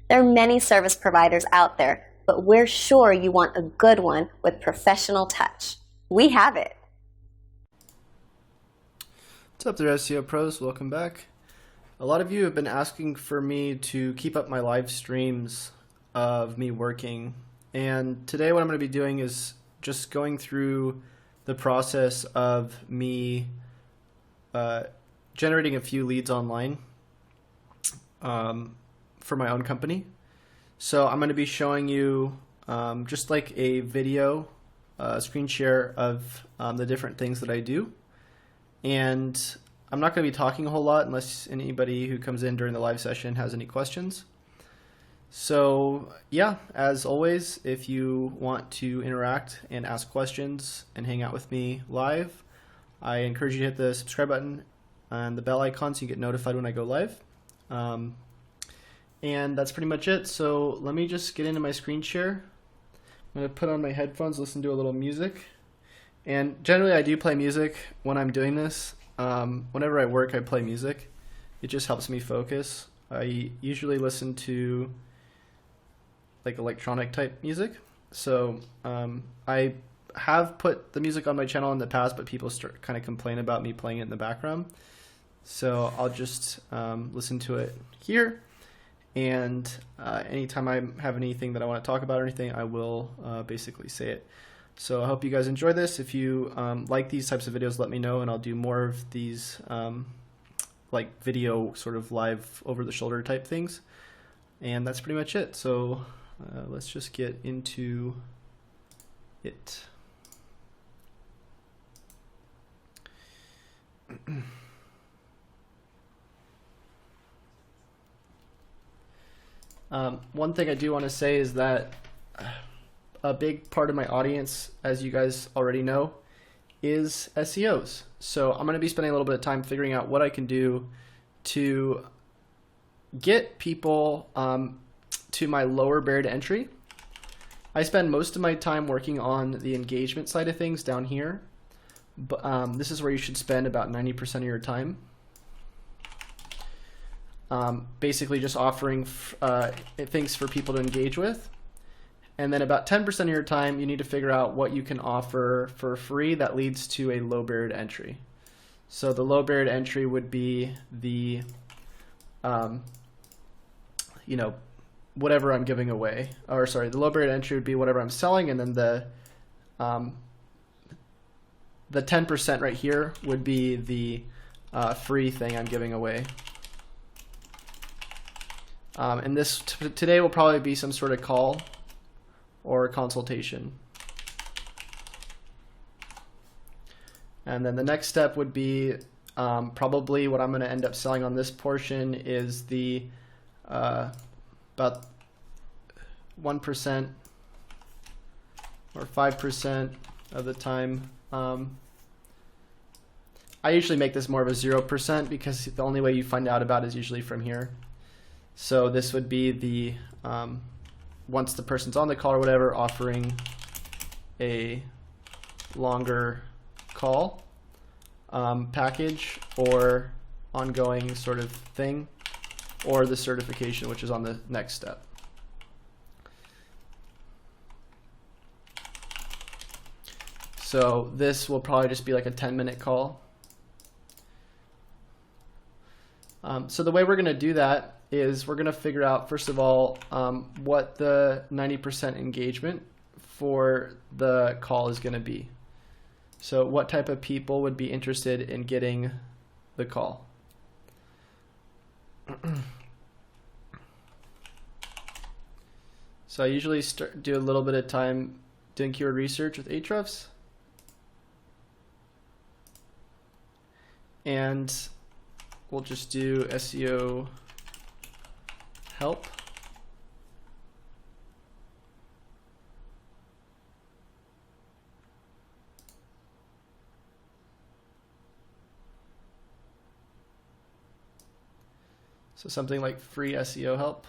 There are many service providers out there, but we're sure you want a good one with professional touch. We have it. What's up there, SEO pros? Welcome back. A lot of you have been asking for me to keep up my live streams of me working, and today what I'm going to be doing is just going through the process of me generating a few leads online for my own company. So I'm going to be showing you just like a video screen share of the different things that I do. And I'm not going to be talking a whole lot unless anybody who comes in during the live session has any questions. So yeah, as always, if you want to interact and ask questions and hang out with me live, I encourage you to hit the subscribe button and the bell icon so you get notified when I go live. And that's pretty much it. So let me just get into my screen share. I'm going to put on my headphones, listen to a little music. And generally I do play music when I'm doing this. Whenever I work, I play music. It just helps me focus. I usually listen to like electronic type music. So I have put the music on my channel in the past, but people start kind of complain about me playing it in the background. So I'll just listen to it here. And anytime I have anything that I want to talk about or anything, I will basically say it. So I hope you guys enjoy this. If you like these types of videos, let me know, and I'll do more of these like video sort of live over the shoulder type things. And that's pretty much it. So let's just get into it. One thing I do want to say is that a big part of my audience, as you guys already know, is SEOs. So I'm going to be spending a little bit of time figuring out what I can do to get people to my lower barrier to entry. I spend most of my time working on the engagement side of things down here. But this is where you should spend about 90% of your time. Basically just offering things for people to engage with. And then about 10% of your time, you need to figure out what you can offer for free that leads to a low barrier to entry. So the low barrier to entry would be the, whatever I'm giving away. Or sorry, the low barrier to entry would be whatever I'm selling, and then the 10% right here would be the free thing I'm giving away. And this today will probably be some sort of call or consultation. And then the next step would be probably what I'm going to end up selling on this portion is the about 1% or 5% of the time. I usually make this more of a 0% because the only way you find out about it is usually from here. So this would be the once the person's on the call or whatever, offering a longer call package or ongoing sort of thing, or the certification, which is on the next step. So this will probably just be like a 10-minute call. So the way we're going to do that is we're going to figure out, first of all, what the 90% engagement for the call is going to be. So what type of people would be interested in getting the call? So I usually do a little bit of time doing keyword research with Ahrefs. And we'll just do SEO help. So something like free SEO help.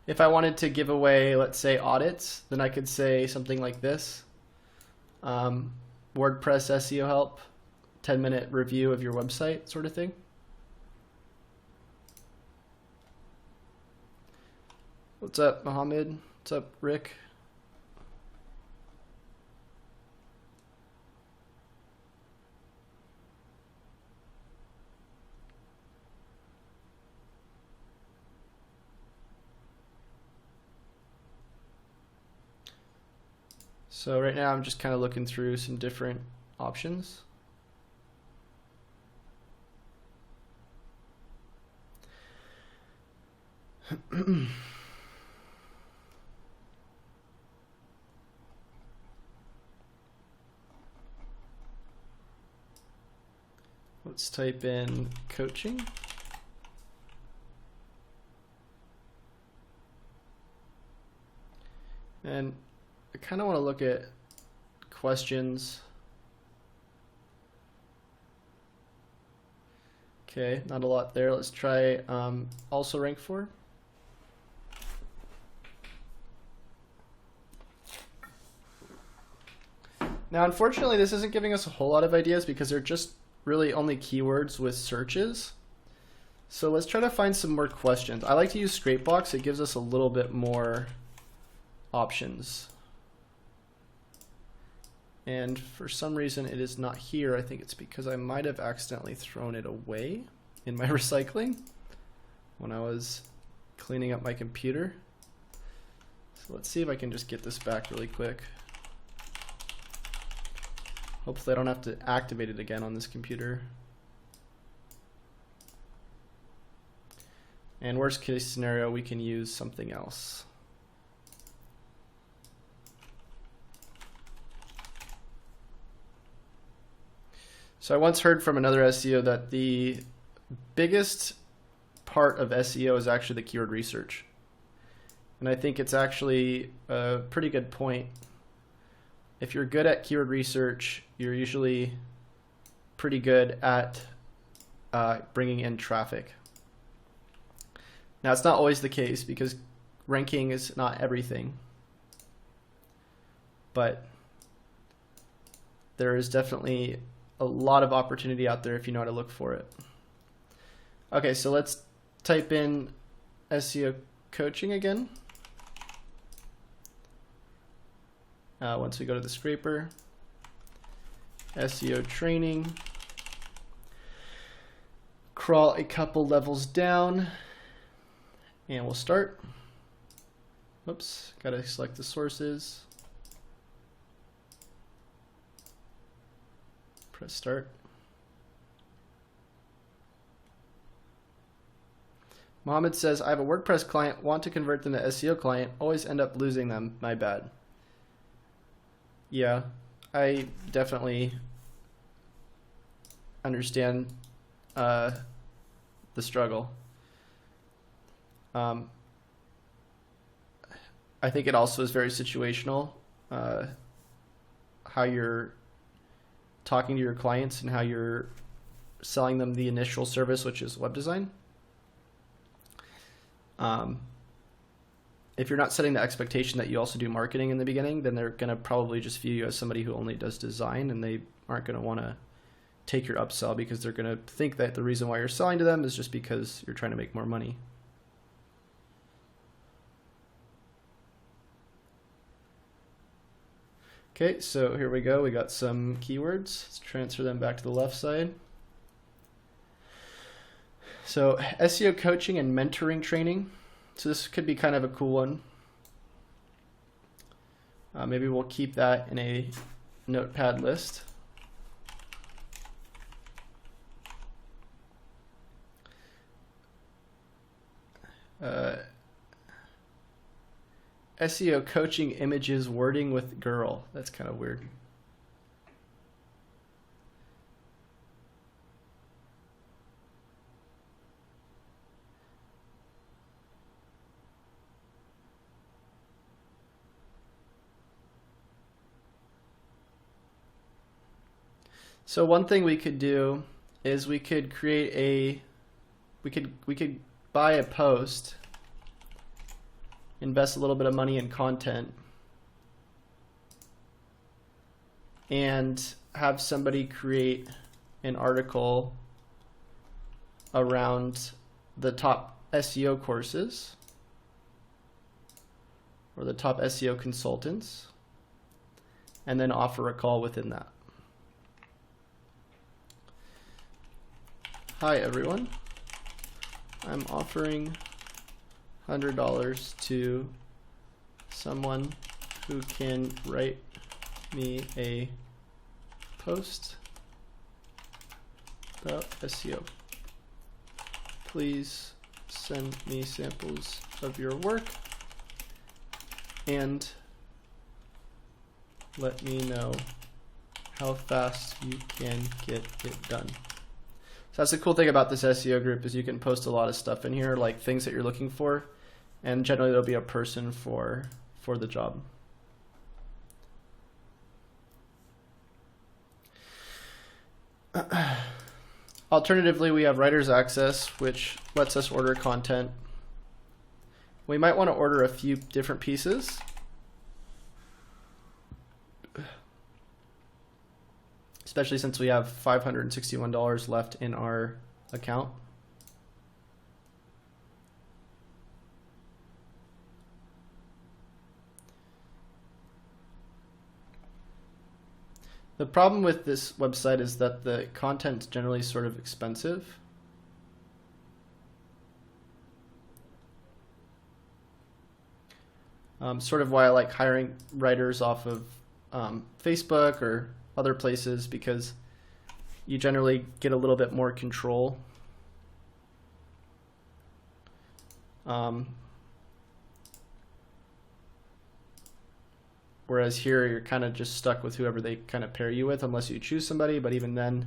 If I wanted to give away, let's say, audits, then I could say something like this. WordPress SEO help, 10-minute review of your website, sort of thing. What's up, Mohammed? What's up, Rick? So right now I'm just kind of looking through some different options. Let's type in coaching. And I kind of want to look at questions. Okay, not a lot there. Let's try also rank for. Now, unfortunately, this isn't giving us a whole lot of ideas because they're just really only keywords with searches. So let's try to find some more questions. I like to use Scrapebox. It gives us a little bit more options. And for some reason it is not here. I think it's because I might have accidentally thrown it away in my recycling when I was cleaning up my computer. So let's see if I can just get this back really quick. Hopefully I don't have to activate it again on this computer. And worst case scenario, we can use something else. So I once heard from another SEO that the biggest part of SEO is actually the keyword research. And I think it's actually a pretty good point. If you're good at keyword research, you're usually pretty good at bringing in traffic. Now, it's not always the case because ranking is not everything, but there is definitely a lot of opportunity out there if you know how to look for it. Okay, so let's type in SEO coaching again. Once we go to the scraper, SEO training, crawl a couple levels down, and we'll start. Oops, gotta select the sources. Press start. Mohammed says, I have a WordPress client, want to convert them to SEO client, always end up losing them, my bad. Yeah, I definitely understand the struggle. I think it also is very situational, how you're talking to your clients and how you're selling them the initial service, which is web design. If you're not setting the expectation that you also do marketing in the beginning, then they're going to probably just view you as somebody who only does design, and they aren't going to want to take your upsell because they're going to think that the reason why you're selling to them is just because you're trying to make more money. Okay, so here we go. We got some keywords. Let's transfer them back to the left side. So SEO coaching and mentoring training. So this could be kind of a cool one. Maybe we'll keep that in a notepad list. SEO coaching images wording with girl. That's kind of weird. So one thing we could do is we could create we could buy a post invest a little bit of money in content, and have somebody create an article around the top SEO courses or the top SEO consultants, and then offer a call within that. Hi everyone, I'm offering $100 to someone who can write me a post about SEO. Please send me samples of your work and let me know how fast you can get it done. So that's the cool thing about this SEO group, is you can post a lot of stuff in here, like things that you're looking for, and generally there'll be a person for the job. Alternatively, we have writer's access, which lets us order content. We might want to order a few different pieces. Especially since we have $561 left in our account. The problem with this website is that the content's generally sort of expensive. Sort of why I like hiring writers off of Facebook or other places, because you generally get a little bit more control. Whereas here you're kind of just stuck with whoever they kind of pair you with, unless you choose somebody, but even then.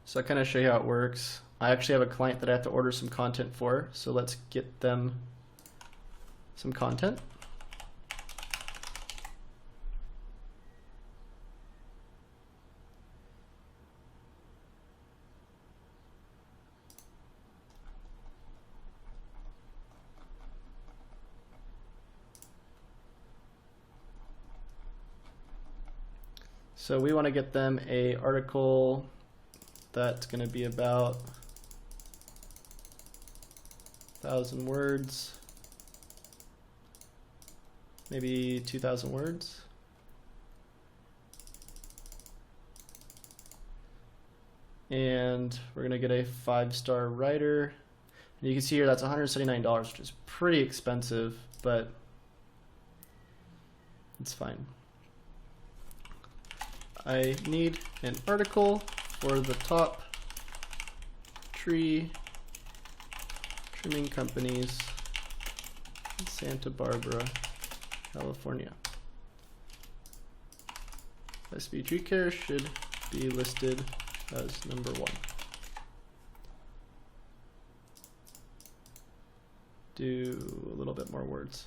So I kind of show you how it works. I actually have a client that I have to order some content for, so let's get them some content. So we want to get them a article that's going to be about 1,000 words, maybe 2,000 words. And we're going to get a 5-star writer. And you can see here that's $179, which is pretty expensive, but it's fine. I need an article for the top tree trimming companies in Santa Barbara, California. SB Tree Care should be listed as #1. Do a little bit more words.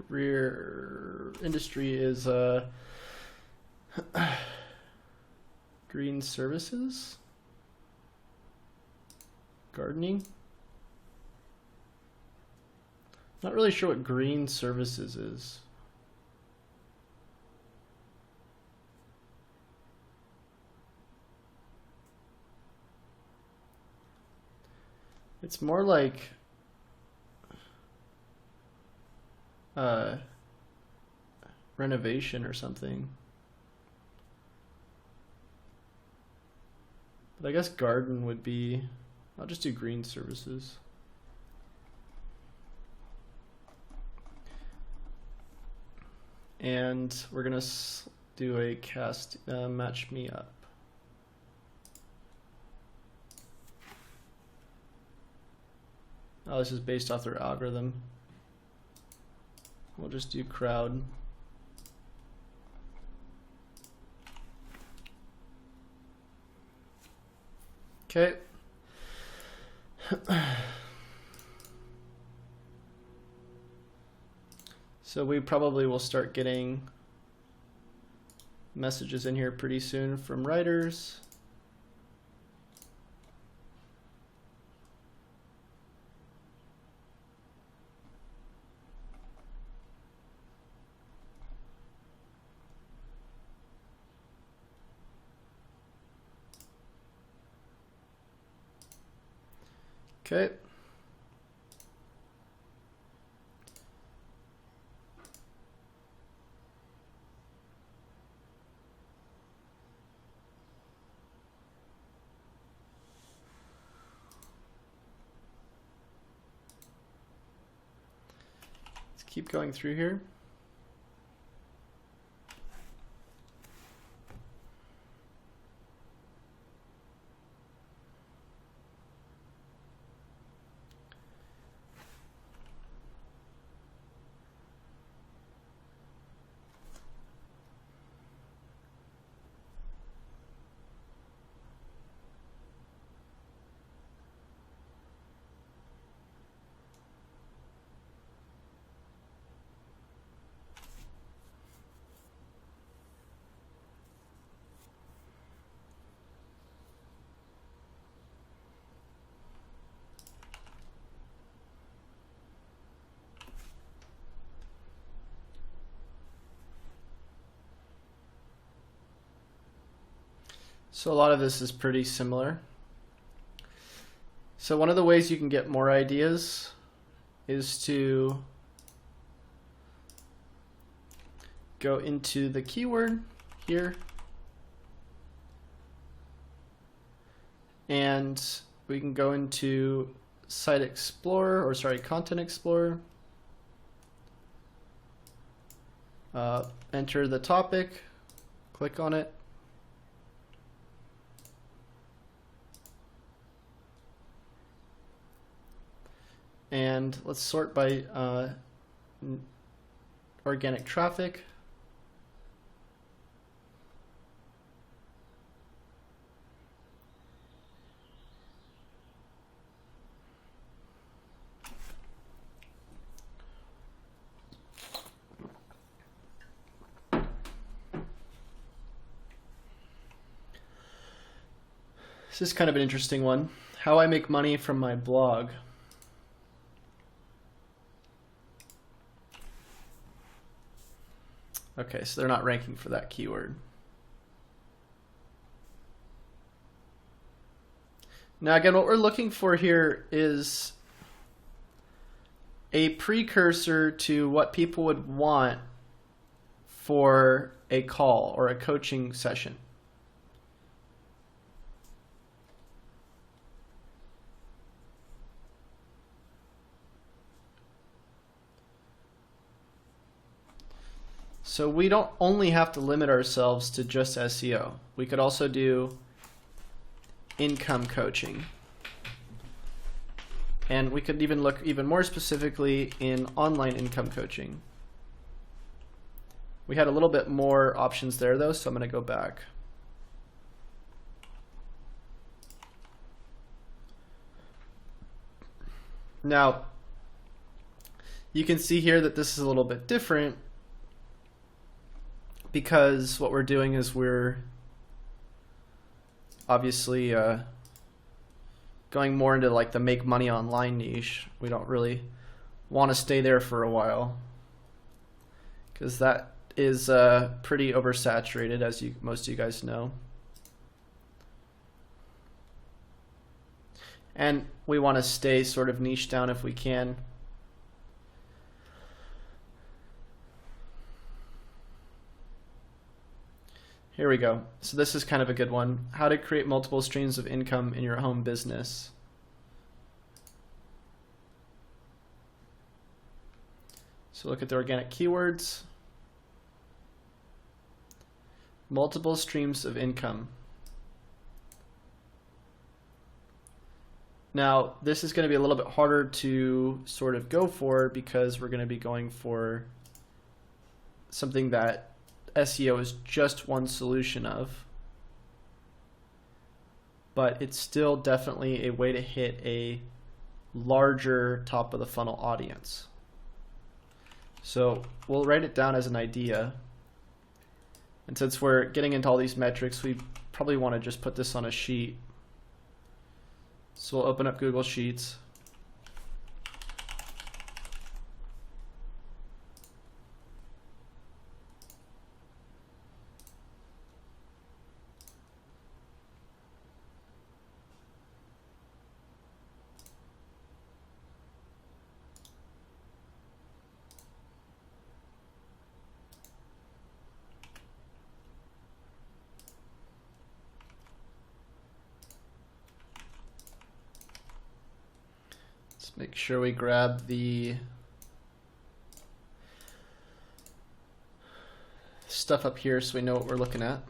Career industry is green services, gardening. Not really sure what green services is. It's more like renovation or something. But I guess garden would be, I'll just do green services. And we're gonna do a cast match me up. Oh, this is based off their algorithm. We'll just do crowd. Okay. So we probably will start getting messages in here pretty soon from writers. Okay. Let's keep going through here. So a lot of this is pretty similar. So one of the ways you can get more ideas is to go into the keyword here, and we can go into Site Explorer, or sorry, Content Explorer. Enter the topic, click on it. And let's sort by organic traffic. This is kind of an interesting one. How I make money from my blog. Okay, so they're not ranking for that keyword. Now again, what we're looking for here is a precursor to what people would want for a call or a coaching session. So we don't only have to limit ourselves to just SEO. We could also do income coaching. And we could even look even more specifically in online income coaching. We had a little bit more options there though, so I'm going to go back. Now, you can see here that this is a little bit different, because what we're doing is we're obviously going more into like the make money online niche. We don't really want to stay there for a while because that is pretty oversaturated, as most of you guys know. And we want to stay sort of niche down if we can. Here we go. So this is kind of a good one. How to create multiple streams of income in your home business. So look at the organic keywords. Multiple streams of income. Now, this is going to be a little bit harder to sort of go for because we're going to be going for something that SEO is just one solution of. But it's still definitely a way to hit a larger top of the funnel audience. So we'll write it down as an idea. And since we're getting into all these metrics, we probably want to just put this on a sheet. So we'll open up Google Sheets. Make sure we grab the stuff up here so we know what we're looking at.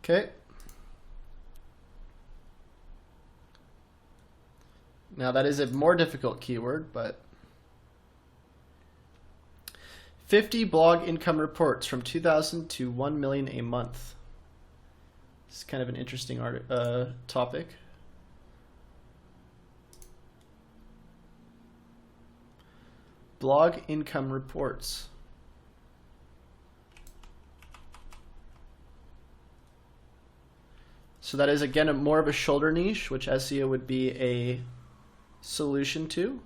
Okay. Now that is a more difficult keyword, but 50 blog income reports from 2,000 to 1 million a month. It's kind of an interesting topic. Blog income reports. So that is again more of a shoulder niche, which SEO would be a solution to.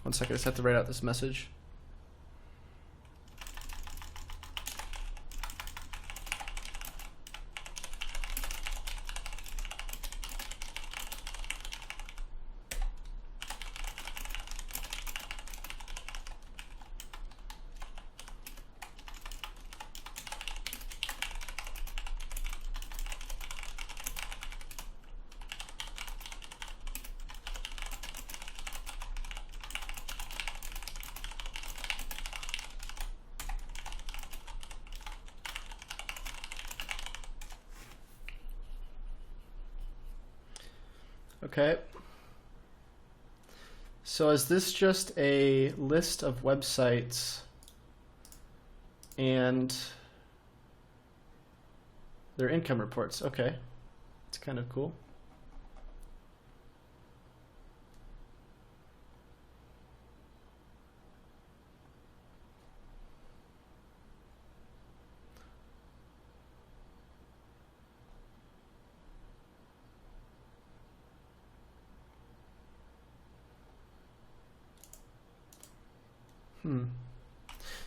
One second, I just have to write out this message. Okay. So is this just a list of websites and their income reports? Okay. It's kind of cool.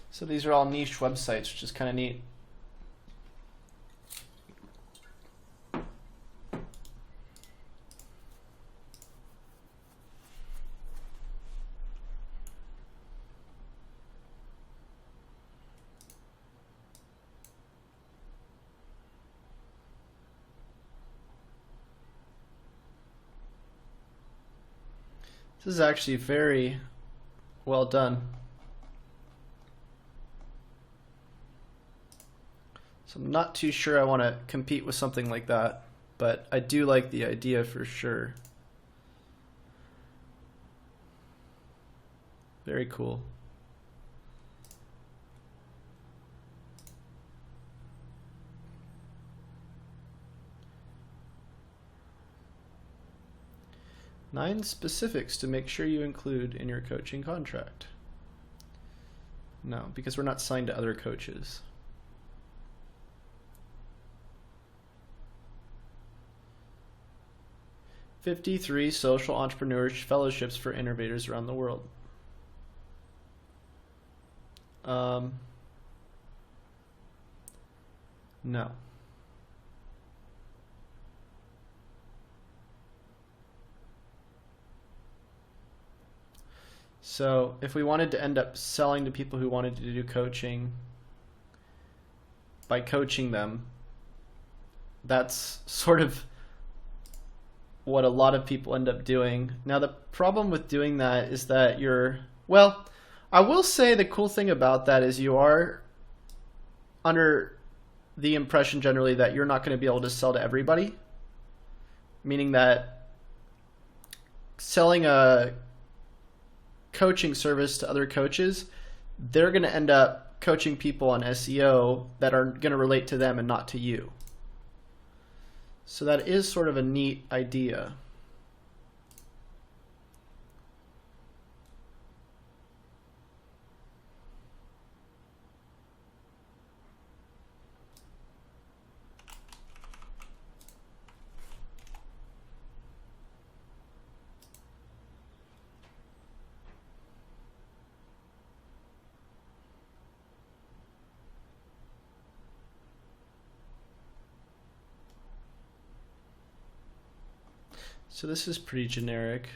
So these are all niche websites, which is kind of neat. This is actually very well done. So I'm not too sure I want to compete with something like that, but I do like the idea for sure. Very cool. "9 specifics to make sure you include in your coaching contract." No, because we're not signed to other coaches. "53 social entrepreneurship fellowships for innovators around the world." No. So if we wanted to end up selling to people who wanted to do coaching by coaching them, that's sort of what a lot of people end up doing. Now the problem with doing that is that well, I will say the cool thing about that is you are under the impression generally that you're not going to be able to sell to everybody, meaning that selling a coaching service to other coaches, they're going to end up coaching people on SEO that are going to relate to them and not to you. So that is sort of a neat idea. So this is pretty generic.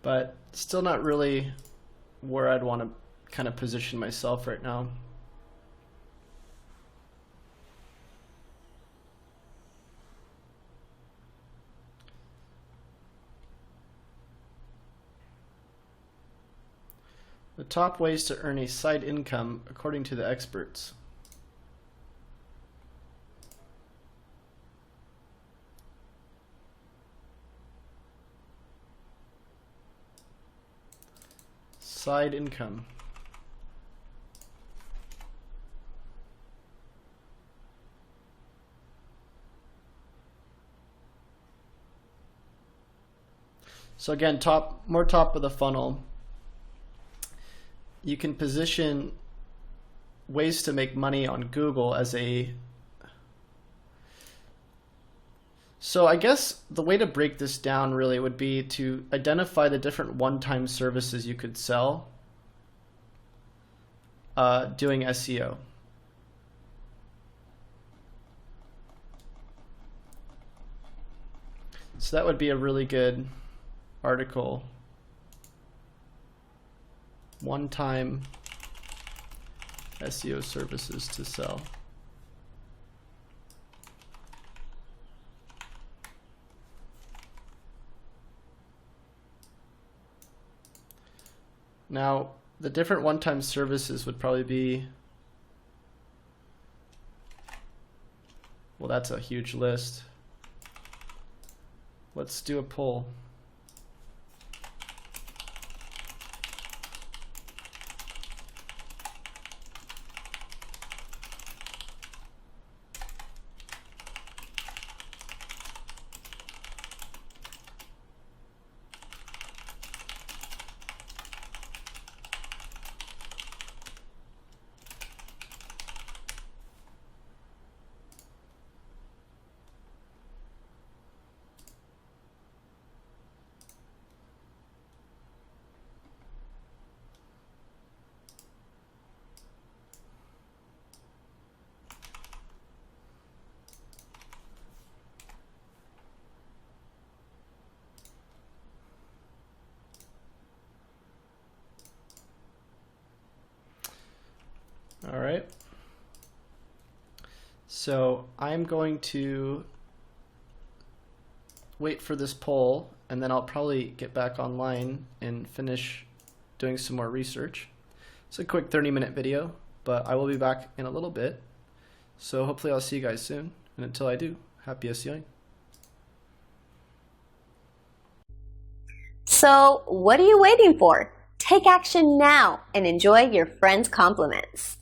But still not really where I'd want to kind of position myself right now. The top ways to earn a side income according to the experts. Side income. So again, more top of the funnel. You can position ways to make money on Google as So I guess the way to break this down really would be to identify the different one-time services you could sell doing SEO. So that would be a really good article. One-time SEO services to sell. Now, the different one-time services would probably be, well, that's a huge list. Let's do a poll. All right. So I'm going to wait for this poll, and then I'll probably get back online and finish doing some more research. It's a quick 30-minute video. but I will be back in a little bit. So hopefully I'll see you guys soon. And until I do, happy SEOing. So what are you waiting for? Take action now and enjoy your friends' compliments.